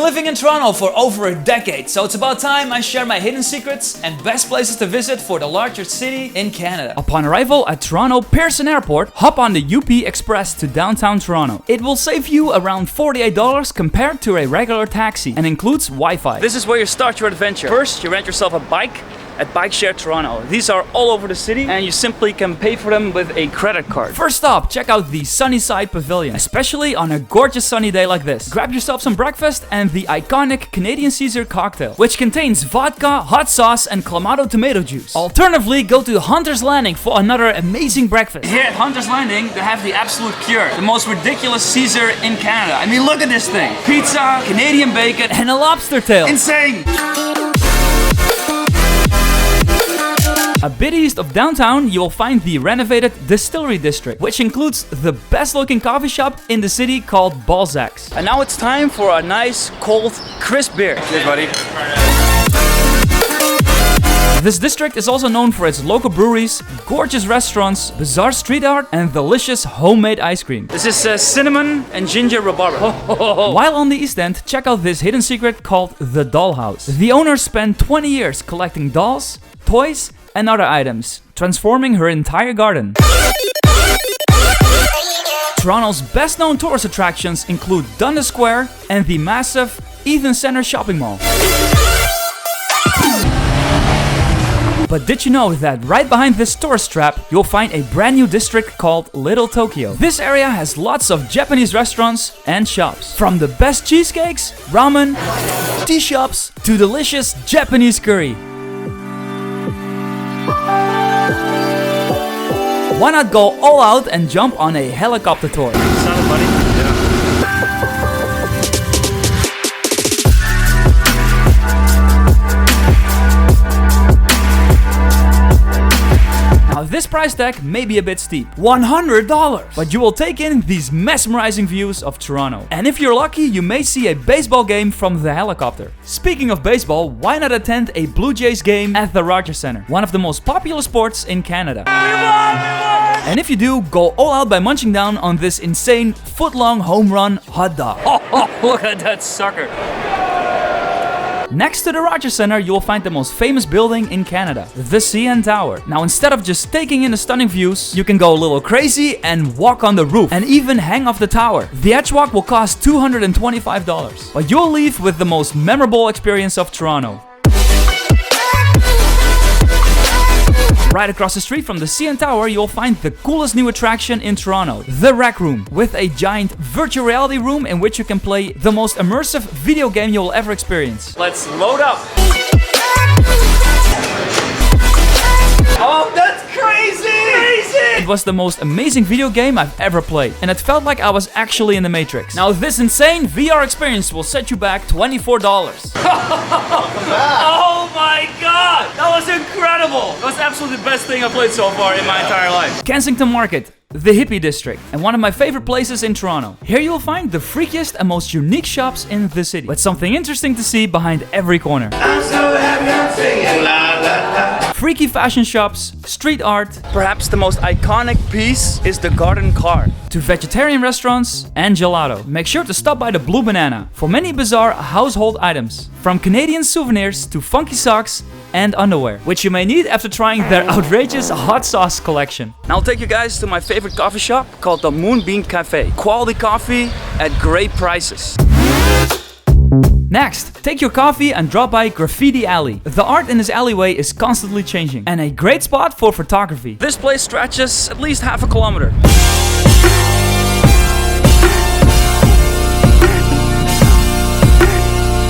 been living in Toronto for over a decade, so it's about time I share my hidden secrets and best places to visit for the largest city in Canada. Upon arrival at Toronto Pearson Airport, hop on the UP Express to downtown Toronto. It will save you around $48 compared to a regular taxi and includes Wi-Fi. This is where you start your adventure. First, you rent yourself a bike at Bike Share Toronto. These are all over the city and you simply can pay for them with a credit card. First up, check out the Sunnyside Pavilion, especially on a gorgeous sunny day like this. Grab yourself some breakfast and the iconic Canadian Caesar cocktail, which contains vodka, hot sauce, and Clamato tomato juice. Alternatively, go to Hunter's Landing for another amazing breakfast. Here at Hunter's Landing, they have the absolute cure. The most ridiculous Caesar in Canada. I mean, look at this thing. Pizza, Canadian bacon, And a lobster tail. insane! A bit east of downtown, you will find the renovated Distillery District, which includes the best looking coffee shop in the city called Balzac's. And now it's time for a nice, cold, crisp beer. Cheers, buddy. This district is also known for its local breweries, gorgeous restaurants, bizarre street art, and delicious homemade ice cream. This is cinnamon and ginger rhubarb. While on the East End, check out this hidden secret called the Dollhouse. The owner spent 20 years collecting dolls, toys, and other items, transforming her entire garden. Toronto's best known tourist attractions include Dundas Square and the massive Eaton Centre shopping mall. But did you know that right behind this tourist trap, you'll find a brand new district called Little Tokyo? This area has lots of Japanese restaurants and shops. From the best cheesecakes, ramen, tea shops, to delicious Japanese curry. Why not go all out and jump on a helicopter tour? Excited, buddy? Now this price tag may be a bit steep, $100, but you will take in these mesmerizing views of Toronto. And if you're lucky, you may see a baseball game from the helicopter. Speaking of baseball, why not attend a Blue Jays game at the Rogers Centre, one of the most popular sports in Canada? And if you do, go all out by munching down on this insane foot-long home run hot dog. Oh, look at that sucker. Next to the Rogers Centre, you will find the most famous building in Canada, the CN Tower. Now, instead of just taking in the stunning views, you can go a little crazy and walk on the roof and even hang off the tower. The edge walk will cost $225, but you'll leave with the most memorable experience of Toronto. Right across the street from the CN Tower, you'll find the coolest new attraction in Toronto, the RecRoom, with a giant virtual reality room in which you can play the most immersive video game you will ever experience. Let's load up. Oh, that's crazy! It was the most amazing video game I've ever played, and it felt like I was actually in the Matrix. Now, this insane VR experience will set you back $24. Oh my god! That was incredible! That was absolutely the best thing I've played so far in my entire life. Kensington Market, the hippie district, and one of my favorite places in Toronto. Here you'll find the freakiest and most unique shops in the city, with something interesting to see behind every corner. I'm so happy I'm singing la la la. Freaky fashion shops, street art, Perhaps the most iconic piece is the garden car. to vegetarian restaurants and gelato. Make sure to stop by the Blue Banana for many bizarre household items, from Canadian souvenirs to funky socks and underwear, which you may need after trying their outrageous hot sauce collection. Now I'll take you guys to my favorite coffee shop called the Moonbeam Cafe. Quality coffee at great prices. Next, take your coffee and drop by Graffiti Alley. The art in this alleyway is constantly changing, and a great spot for photography. This place stretches at least half a kilometer.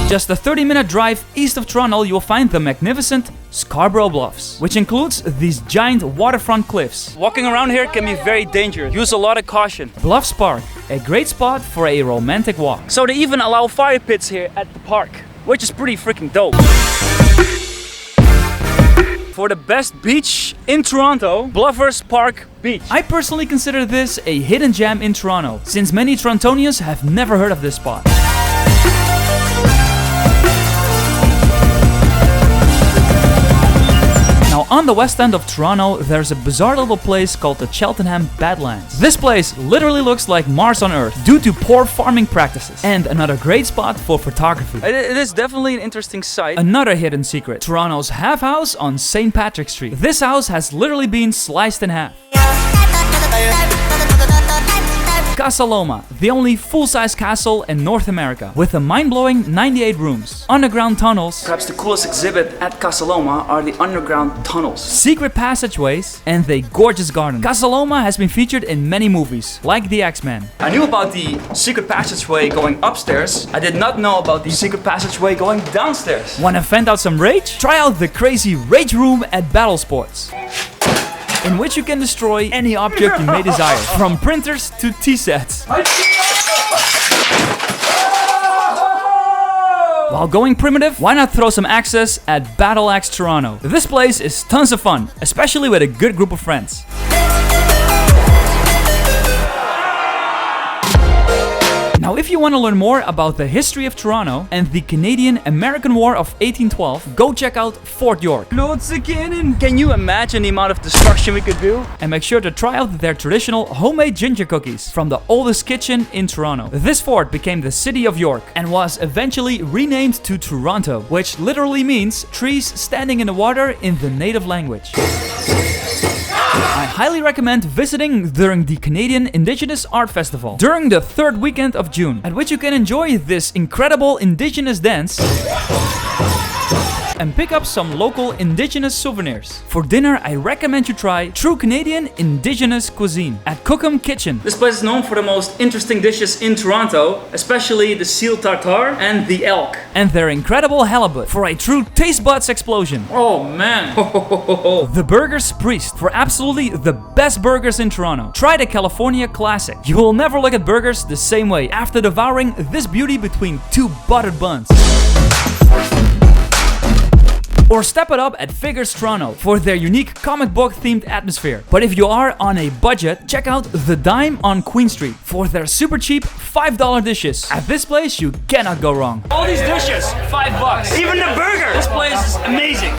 Just a 30-minute drive east of Toronto, you'll find the magnificent Scarborough Bluffs, which includes these giant waterfront cliffs. Walking around here can be very dangerous. Use a lot of caution. Bluffs Park, a great spot for a romantic walk. So they even allow fire pits here at the park, which is pretty freaking dope. For the best beach in Toronto, Bluffs Park Beach. I personally consider this a hidden gem in Toronto, since many Torontonians have never heard of this spot. Now On the west end of Toronto, there's a bizarre little place called the Cheltenham Badlands. This place literally looks like Mars on Earth due to poor farming practices, and another great spot for photography. It is definitely an interesting site. Another hidden secret, Toronto's half house on St. Patrick's Street. This house has literally been sliced in half. Casa Loma, the only full-size castle in North America, with a mind-blowing 98 rooms, underground tunnels, Perhaps the coolest exhibit at Casa Loma are the underground tunnels. secret passageways, and a gorgeous garden. Casa Loma has been featured in many movies, like The X-Men. I knew about the secret passageway going upstairs. I did not know about the secret passageway going downstairs. Wanna vent out some rage? Try out the crazy Rage Room at Battle Sports, in which you can destroy any object you may desire, from printers to tea sets. While going primitive, why not throw some axes at Battle Axe Toronto? This place is tons of fun, especially with a good group of friends. Now, if you want to learn more about the history of Toronto and the Canadian-American War of 1812, go check out Fort York. Can you imagine the amount of destruction we could do? And make sure to try out their traditional homemade ginger cookies from the oldest kitchen in Toronto. This fort became the city of York and was eventually renamed to Toronto, which literally means trees standing in the water in the native language. I highly recommend visiting during the Canadian Indigenous Art Festival during the 3rd weekend of June, at which you can enjoy this incredible indigenous dance and pick up some local indigenous souvenirs. For dinner, I recommend you try true Canadian indigenous cuisine at Cookham Kitchen. This place is known for the most interesting dishes in Toronto, especially the seal tartare and the elk. And their incredible halibut for a true taste buds explosion. Oh man! The Burgers Priest for absolutely the best burgers in Toronto. Try the California Classic. You will never look at burgers the same way after devouring this beauty between 2 buttered buns. Or step it up at Figures Toronto for their unique comic book themed atmosphere. But if you are on a budget, check out The Dime on Queen Street for their super cheap $5 dishes. At this place, you cannot go wrong. All these dishes, $5. Even the burger! This place is amazing.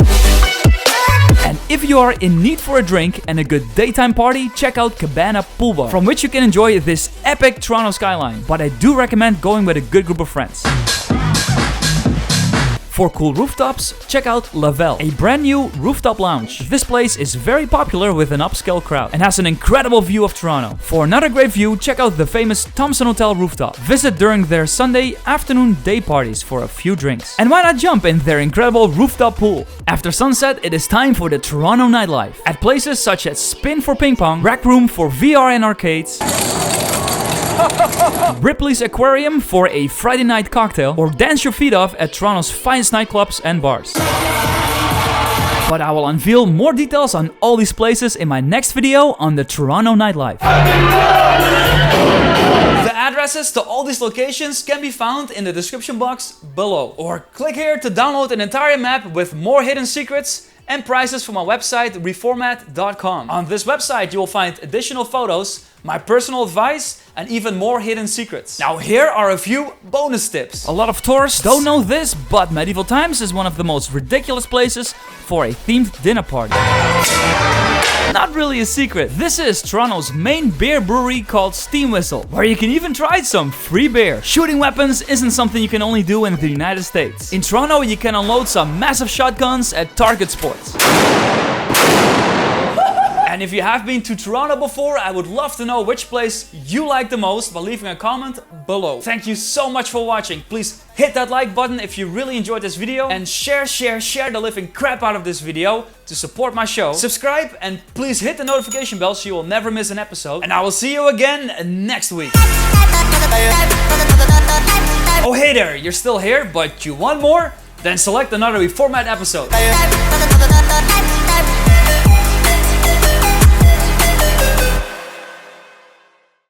And if you are in need for a drink and a good daytime party, check out Cabana Pool Bar, from which you can enjoy this epic Toronto skyline. But I do recommend going with a good group of friends. For cool rooftops, check out Lavelle, a brand new rooftop lounge. This place is very popular with an upscale crowd and has an incredible view of Toronto. For another great view, check out the famous Thompson Hotel rooftop. Visit during their Sunday afternoon day parties for a few drinks. And why not jump in their incredible rooftop pool? After sunset, it is time for the Toronto nightlife. At places such as Spin for ping pong, RecRoom for VR and arcades, Ripley's Aquarium for a Friday night cocktail, or dance your feet off at Toronto's finest nightclubs and bars. But I will unveil more details on all these places in my next video on the Toronto nightlife. The addresses to all these locations can be found in the description box below. Or click here to download an entire map with more hidden secrets and prices from my website reformat.com. On this website you will find additional photos, my personal advice, and even more hidden secrets. Now here are a few bonus tips. A lot of tourists don't know this, but Medieval Times is one of the most ridiculous places for a themed dinner party. Not really a secret. This is Toronto's main beer brewery called Steam Whistle, where you can even try some free beer. Shooting weapons isn't something you can only do in the United States. In Toronto, you can unload some massive shotguns at Target Sports. And if you have been to Toronto before, I would love to know which place you like the most by leaving a comment below. Thank you so much for watching. Please hit that like button if you really enjoyed this video, and share the living crap out of this video to support my show. Subscribe and please hit the notification bell so you will never miss an episode. And I will see you again next week. Oh hey there, you're still here, but you want more? Then select another reformat episode.